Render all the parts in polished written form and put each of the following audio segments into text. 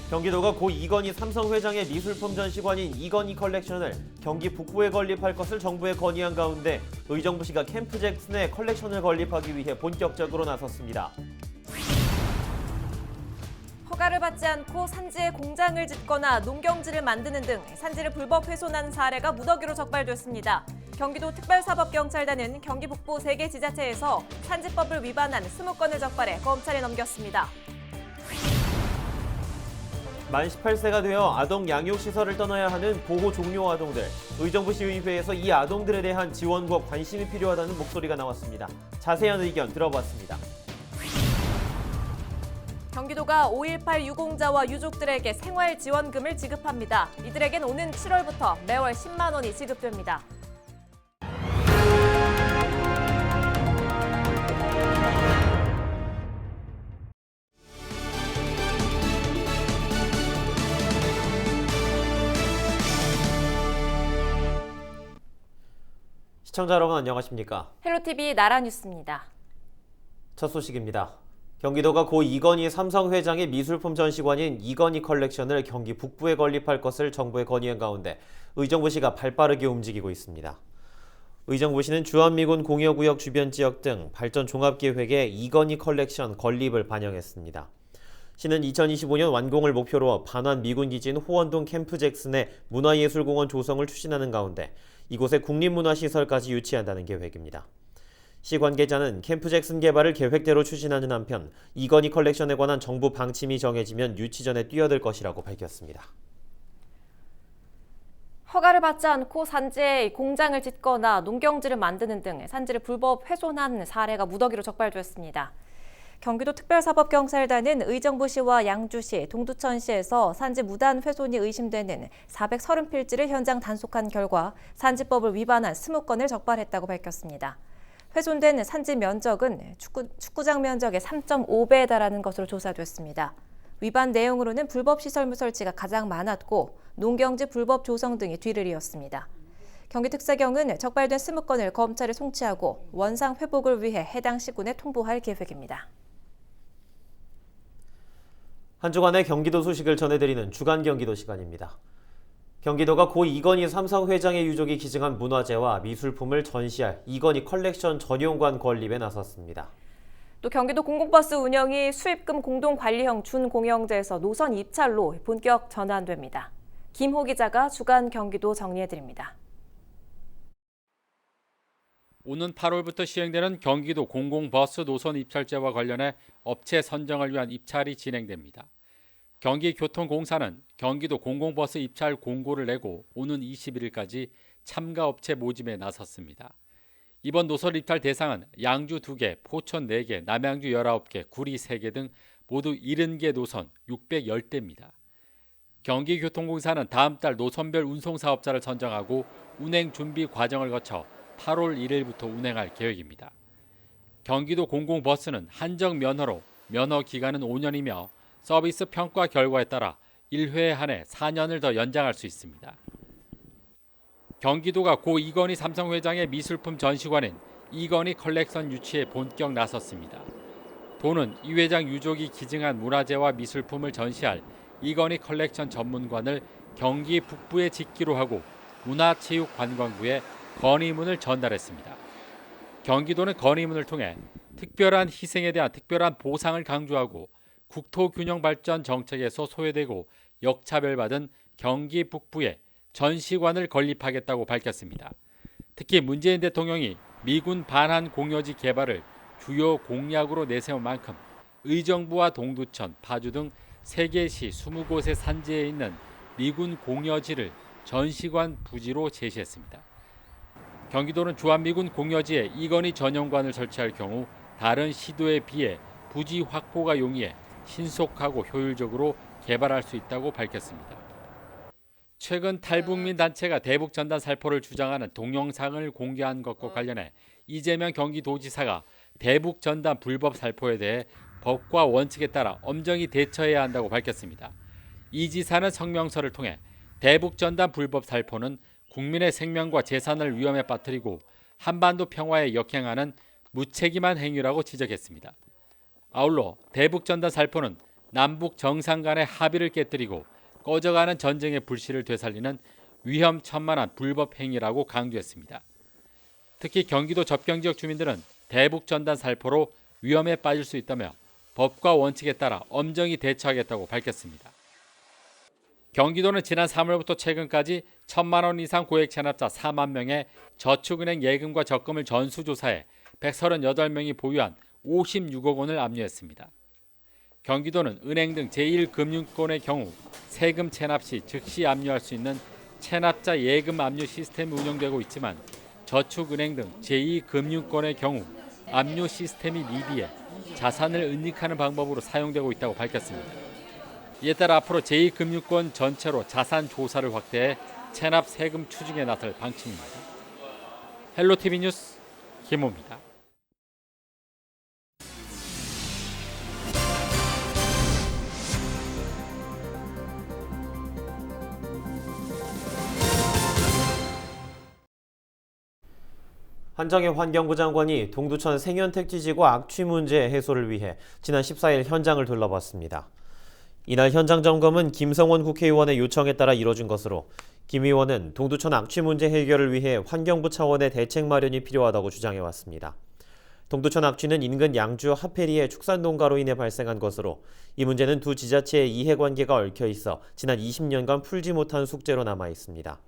경기도가 고 이건희 삼성 회장의 미술품 전시관인 이건희 컬렉션을 경기 북부에 건립할 것을 정부에 건의한 가운데 의정부시가 캠프 잭슨에 컬렉션을 건립하기 위해 본격적으로 나섰습니다. 허가를 받지 않고 산지에 공장을 짓거나 농경지를 만드는 등 산지를 불법 훼손한 사례가 무더기로 적발됐습니다. 경기도 특별사법경찰단은 경기 북부 3개 지자체에서 산지법을 위반한 20건을 적발해 검찰에 넘겼습니다. 만 18세가 되어 아동 양육시설을 떠나야 하는 보호 종료 아동들. 의정부시의회에서 이 아동들에 대한 지원과 관심이 필요하다는 목소리가 나왔습니다. 자세한 의견 들어봤습니다. 경기도가 5.18 유공자와 유족들에게 생활지원금을 지급합니다. 이들에겐 오는 7월부터 매월 10만 원이 지급됩니다. 시청자 여러분 안녕하십니까? 헬로티비 나라뉴스입니다. 첫 소식입니다. 경기도가 고 이건희 삼성 회장의 미술품 전시관인 이건희 컬렉션을 경기 북부에 건립할 것을 정부에 건의한 가운데 의정부시가 발빠르게 움직이고 있습니다. 의정부시는 주한미군 공여구역 주변 지역 등 발전 종합계획에 이건희 컬렉션 건립을 반영했습니다. 시는 2025년 완공을 목표로 반환 미군기지인 호원동 캠프 잭슨의 문화예술공원 조성을 추진하는 가운데 이곳에 국립문화시설까지 유치한다는 계획입니다. 시 관계자는 캠프 잭슨 개발을 계획대로 추진하는 한편 이건희 컬렉션에 관한 정부 방침이 정해지면 유치 전에 뛰어들 것이라고 밝혔습니다. 허가를 받지 않고 산지에 공장을 짓거나 농경지를 만드는 등 산지를 불법 훼손한 사례가 무더기로 적발됐습니다. 경기도 특별사법경찰단은 의정부시와 양주시, 동두천시에서 산지 무단 훼손이 의심되는 430필지를 현장 단속한 결과 산지법을 위반한 20건을 적발했다고 밝혔습니다. 훼손된 산지 면적은 축구장 면적의 3.5배에 달하는 것으로 조사됐습니다. 위반 내용으로는 불법 시설물 설치가 가장 많았고 농경지 불법 조성 등이 뒤를 이었습니다. 경기특사경은 적발된 20건을 검찰에 송치하고 원상 회복을 위해 해당 시군에 통보할 계획입니다. 한 주간의 경기도 소식을 전해드리는 주간 경기도 시간입니다. 경기도가 고 이건희 삼성 회장의 유족이 기증한 문화재와 미술품을 전시할 이건희 컬렉션 전용관 건립에 나섰습니다. 또 경기도 공공버스 운영이 수입금 공동관리형 준공영제에서 노선 입찰로 본격 전환됩니다. 김호 기자가 주간 경기도 정리해드립니다. 오는 8월부터 시행되는 경기도 공공버스 노선 입찰제와 관련해 업체 선정을 위한 입찰이 진행됩니다. 경기교통공사는 경기도 공공버스 입찰 공고를 내고 오는 21일까지 참가 업체 모집에 나섰습니다. 이번 노선 입찰 대상은 양주 2개, 포천 4개, 남양주 19개, 구리 3개 등 모두 70개 노선 610대입니다. 경기교통공사는 다음 달 노선별 운송사업자를 선정하고 운행 준비 과정을 거쳐 8월 1일부터 운행할 계획입니다. 경기도 공공버스는 한정 면허로 면허 기간은 5년이며 서비스 평가 결과에 따라 1회에 한해 4년을 더 연장할 수 있습니다. 경기도가 고 이건희 삼성 회장의 미술품 전시관인 이건희 컬렉션 유치에 본격 나섰습니다. 도는 이 회장 유족이 기증한 문화재와 미술품을 전시할 이건희 컬렉션 전문관을 경기 북부에 짓기로 하고 문화체육관광부에 건의문을 전달했습니다. 경기도는 건의문을 통해 특별한 희생에 대한 특별한 보상을 강조하고 국토균형 발전 정책에서 소외되고 역차별받은 경기 북부에 전시관을 건립하겠다고 밝혔습니다. 특히 문재인 대통령이 미군 반환 공여지 개발을 주요 공약으로 내세운 만큼 의정부와 동두천, 파주 등 3개 시 20곳의 산지에 있는 미군 공여지를 전시관 부지로 제시했습니다. 경기도는 주한미군 공여지에 이건희 전용관을 설치할 경우 다른 시도에 비해 부지 확보가 용이해 신속하고 효율적으로 개발할 수 있다고 밝혔습니다. 최근 탈북민 단체가 대북전단 살포를 주장하는 동영상을 공개한 것과 관련해 이재명 경기도지사가 대북전단 불법 살포에 대해 법과 원칙에 따라 엄정히 대처해야 한다고 밝혔습니다. 이 지사는 성명서를 통해 대북전단 불법 살포는 국민의 생명과 재산을 위험에 빠뜨리고 한반도 평화에 역행하는 무책임한 행위라고 지적했습니다. 아울러 대북전단 살포는 남북 정상 간의 합의를 깨뜨리고 꺼져가는 전쟁의 불씨를 되살리는 위험천만한 불법 행위라고 강조했습니다. 특히 경기도 접경지역 주민들은 대북 전단 살포로 위험에 빠질 수 있다며 법과 원칙에 따라 엄정히 대처하겠다고 밝혔습니다. 경기도는 지난 3월부터 최근까지 1,000만 원 이상 고액 체납자 4만 명의 저축은행 예금과 적금을 전수조사해 138명이 보유한 56억 원을 압류했습니다. 경기도는 은행 등 제1금융권의 경우 세금 체납 시 즉시 압류할 수 있는 체납자 예금 압류 시스템이 운영되고 있지만 저축은행 등 제2금융권의 경우 압류 시스템이 미비해 자산을 은닉하는 방법으로 사용되고 있다고 밝혔습니다. 이에 따라 앞으로 제2금융권 전체로 자산 조사를 확대해 체납 세금 추징에 나설 방침입니다. 헬로티비 뉴스 김호입니다. 한정희 환경부 장관이 동두천 생연택지지구 악취 문제 해소를 위해 지난 14일 현장을 둘러봤습니다. 이날 현장 점검은 김성원 국회의원의 요청에 따라 이뤄진 것으로 김 의원은 동두천 악취 문제 해결을 위해 환경부 차원의 대책 마련이 필요하다고 주장해왔습니다. 동두천 악취는 인근 양주 하페리의 축산농가로 인해 발생한 것으로 이 문제는 두 지자체의 이해관계가 얽혀 있어 지난 20년간 풀지 못한 숙제로 남아 있습니다.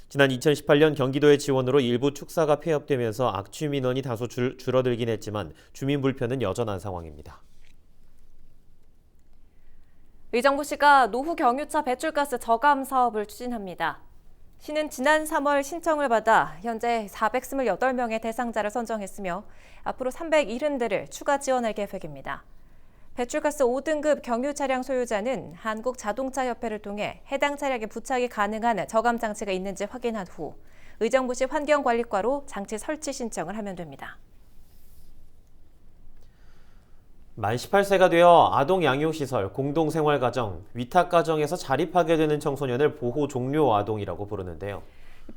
지난 2018년 경기도의 지원으로 일부 축사가 폐업되면서 악취 민원이 다소 줄어들긴 했지만 주민 불편은 여전한 상황입니다. 의정부시가 노후 경유차 배출가스 저감 사업을 추진합니다. 시는 지난 3월 신청을 받아 현재 428명의 대상자를 선정했으며 앞으로 370대를 추가 지원할 계획입니다. 배출가스 5등급 경유 차량 소유자는 한국자동차협회를 통해 해당 차량에 부착이 가능한 저감 장치가 있는지 확인한 후 의정부시 환경관리과로 장치 설치 신청을 하면 됩니다. 만 18세가 되어 아동 양육시설, 공동생활가정, 위탁가정에서 자립하게 되는 청소년을 보호 종료 아동이라고 부르는데요.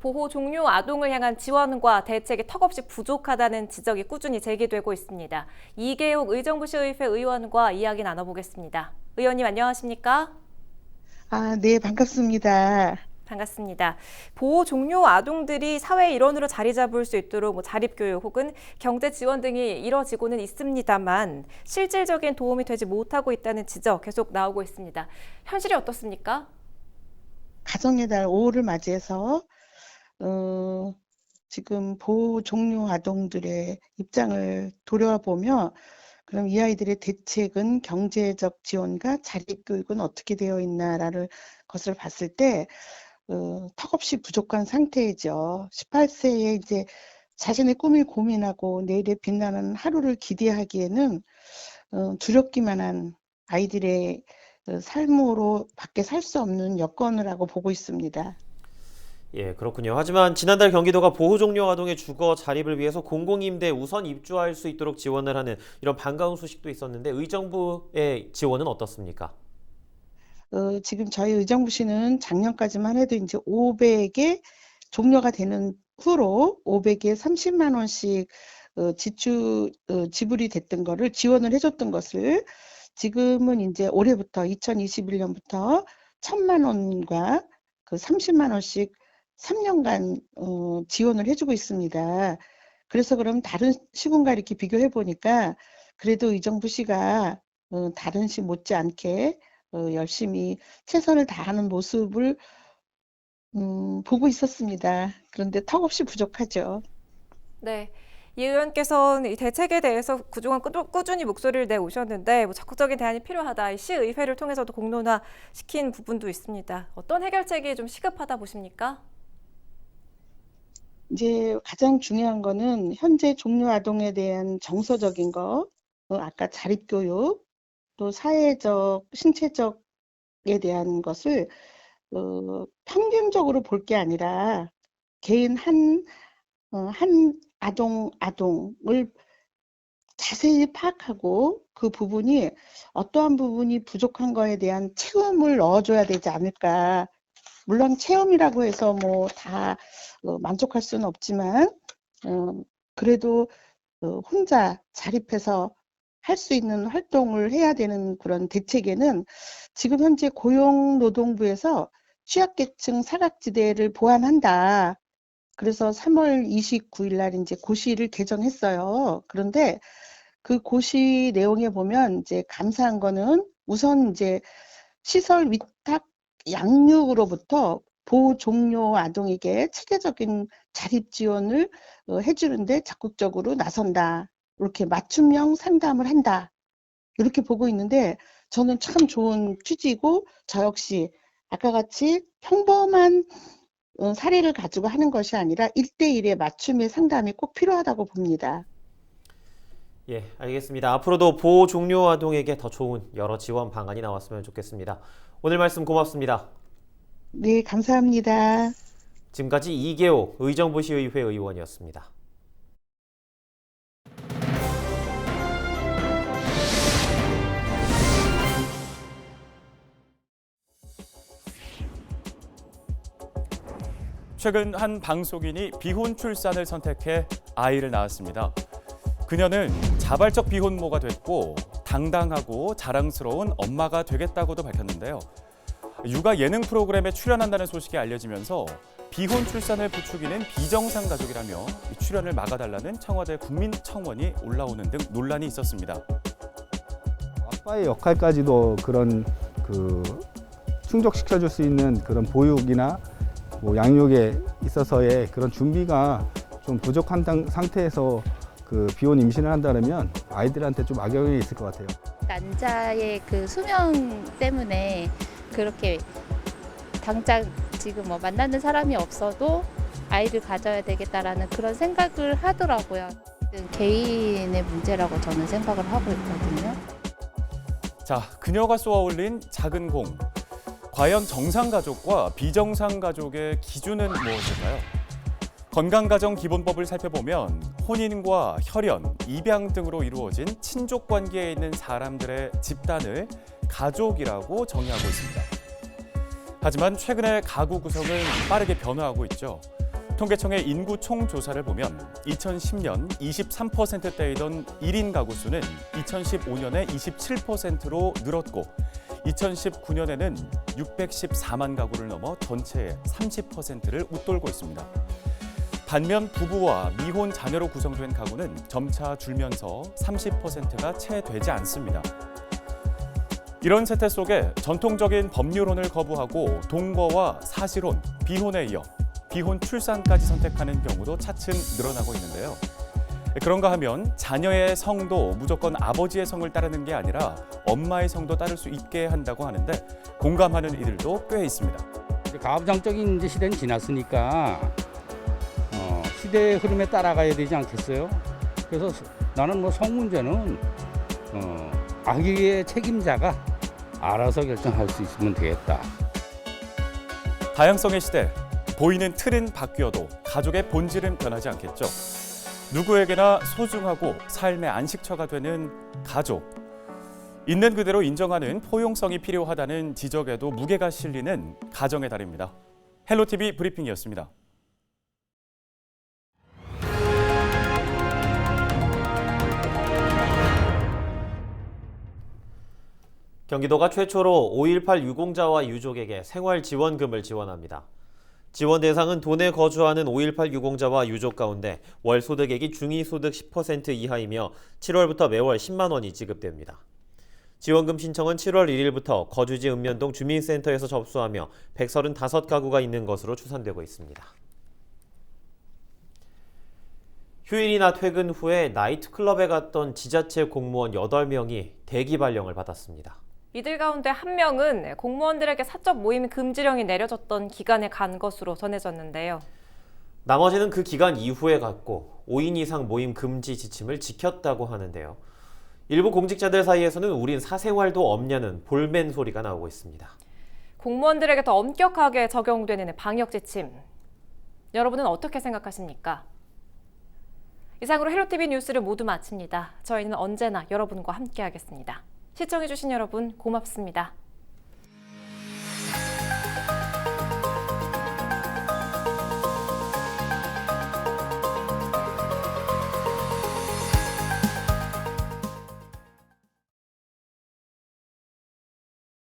보호 종료 아동을 향한 지원과 대책이 턱없이 부족하다는 지적이 꾸준히 제기되고 있습니다. 이계옥 의정부시의회 의원과 이야기 나눠보겠습니다. 의원님 안녕하십니까? 네, 반갑습니다. 반갑습니다. 보호 종료 아동들이 사회 일원으로 자리 잡을 수 있도록 자립교육 혹은 경제 지원 등이 이뤄지고는 있습니다만 실질적인 도움이 되지 못하고 있다는 지적 계속 나오고 있습니다. 현실이 어떻습니까? 가정의 달 5월을 맞이해서 지금 보호 종료 아동들의 입장을 돌아보며 그럼 이 아이들의 대책은 경제적 지원과 자립교육은 어떻게 되어 있나라는 것을 봤을 때 턱없이 부족한 상태이죠. 18세에 이제 자신의 꿈을 고민하고 내일의 빛나는 하루를 기대하기에는 두렵기만 한 아이들의 삶으로 밖에 살 수 없는 여건이라고 보고 있습니다. 예, 그렇군요. 하지만 지난달 경기도가 보호 종료 아동의 주거 자립을 위해서 공공임대에 우선 입주할 수 있도록 지원을 하는 이런 반가운 소식도 있었는데 의정부의 지원은 어떻습니까? 지금 저희 의정부시는 작년까지만 해도 이제 500에 종료가 되는 후로 500에 30만 원씩 지불이 됐던 거를 지원을 해줬던 것을 지금은 이제 올해부터 2021년부터 1,000만 원과 그 30만 원씩 3년간 지원을 해주고 있습니다. 그래서 그럼 다른 시군과 이렇게 비교해 보니까 그래도 의정부시가 다른 시 못지않게 열심히 최선을 다하는 모습을 보고 있었습니다. 그런데 턱없이 부족하죠. 네. 이 의원께서는 이 대책에 대해서 그동안 꾸준히 목소리를 내오셨는데 적극적인 대안이 필요하다. 이 시의회를 통해서도 공론화시킨 부분도 있습니다. 어떤 해결책이 좀 시급하다 보십니까? 이제 가장 중요한 거는 현재 종료 아동에 대한 정서적인 거, 아까 자립교육, 또 사회적, 신체적에 대한 것을 평균적으로 볼 게 아니라 개인 한 아동을 자세히 파악하고 그 부분이 어떠한 부분이 부족한 거에 대한 체험을 넣어줘야 되지 않을까. 물론 체험이라고 해서 뭐 다 만족할 수는 없지만 그래도 혼자 자립해서 할 수 있는 활동을 해야 되는 그런 대책에는 지금 현재 고용노동부에서 취약계층 사각지대를 보완한다. 그래서 3월 29일 날 이제 고시를 개정했어요. 그런데 그 고시 내용에 보면 이제 감사한 거는 우선 이제 시설 위탁 양육으로부터 보호 종료 아동에게 체계적인 자립 지원을 해주는데 적극적으로 나선다. 이렇게 맞춤형 상담을 한다. 이렇게 보고 있는데 저는 참 좋은 취지고 저 역시 아까 같이 평범한 사례를 가지고 하는 것이 아니라 1대1의 맞춤의 상담이 꼭 필요하다고 봅니다. 예, 알겠습니다. 앞으로도 보호 종료 아동에게 더 좋은 여러 지원 방안이 나왔으면 좋겠습니다. 오늘 말씀 고맙습니다. 네, 감사합니다. 지금까지 이계호 의정부시의회 의원이었습니다. 최근 한 방송인이 비혼 출산을 선택해 아이를 낳았습니다. 그녀는 자발적 비혼모가 됐고 당당하고 자랑스러운 엄마가 되겠다고도 밝혔는데요. 육아 예능 프로그램에 출연한다는 소식이 알려지면서 비혼 출산을 부추기는 비정상 가족이라며 출연을 막아달라는 청와대 국민청원이 올라오는 등 논란이 있었습니다. 아빠의 역할까지도 그런 충족시켜줄 수 있는 그런 보육이나 양육에 있어서의 그런 준비가 좀 부족한 상태에서 비혼 임신을 한다면 아이들한테 좀 악영향이 있을 것 같아요. 난자의 그 수명 때문에 그렇게 당장 지금 만나는 사람이 없어도 아이를 가져야 되겠다라는 그런 생각을 하더라고요. 개인의 문제라고 저는 생각을 하고 있거든요. 자, 그녀가 쏘아올린 작은 공. 과연 정상가족과 비정상가족의 기준은 무엇일까요? 건강가정기본법을 살펴보면 혼인과 혈연, 입양 등으로 이루어진 친족관계에 있는 사람들의 집단을 가족이라고 정의하고 있습니다. 하지만 최근에 가구 구성은 빠르게 변화하고 있죠. 통계청의 인구 총조사를 보면 2010년 23%대이던 1인 가구 수는 2015년에 27%로 늘었고 2019년에는 614만 가구를 넘어 전체의 30%를 웃돌고 있습니다. 반면 부부와 미혼 자녀로 구성된 가구는 점차 줄면서 30%가 채 되지 않습니다. 이런 세태 속에 전통적인 법률혼을 거부하고 동거와 사실혼, 비혼에 이어 비혼 출산까지 선택하는 경우도 차츰 늘어나고 있는데요. 그런가 하면 자녀의 성도 무조건 아버지의 성을 따르는 게 아니라 엄마의 성도 따를 수 있게 한다고 하는데 공감하는 이들도 꽤 있습니다. 가부장적인 이제 시대는 지났으니까 시대의 흐름에 따라가야 되지 않겠어요? 그래서 나는 성 문제는 아기의 책임자가 알아서 결정할 수 있으면 되겠다. 다양성의 시대, 보이는 틀은 바뀌어도 가족의 본질은 변하지 않겠죠. 누구에게나 소중하고 삶의 안식처가 되는 가족. 있는 그대로 인정하는 포용성이 필요하다는 지적에도 무게가 실리는 가정의 달입니다. 헬로티비 브리핑이었습니다. 경기도가 최초로 5.18 유공자와 유족에게 생활지원금을 지원합니다. 지원 대상은 도내 거주하는 5.18 유공자와 유족 가운데 월 소득액이 중위소득 10% 이하이며 7월부터 매월 10만 원이 지급됩니다. 지원금 신청은 7월 1일부터 거주지 읍면동 주민센터에서 접수하며 135가구가 있는 것으로 추산되고 있습니다. 휴일이나 퇴근 후에 나이트클럽에 갔던 지자체 공무원 8명이 대기 발령을 받았습니다. 이들 가운데 한 명은 공무원들에게 사적 모임 금지령이 내려졌던 기간에 간 것으로 전해졌는데요. 나머지는 그 기간 이후에 갔고 5인 이상 모임 금지 지침을 지켰다고 하는데요. 일부 공직자들 사이에서는 우린 사생활도 없냐는 볼멘 소리가 나오고 있습니다. 공무원들에게 더 엄격하게 적용되는 방역 지침. 여러분은 어떻게 생각하십니까? 이상으로 헬로티비 뉴스를 모두 마칩니다. 저희는 언제나 여러분과 함께하겠습니다. 시청해주신 여러분 고맙습니다.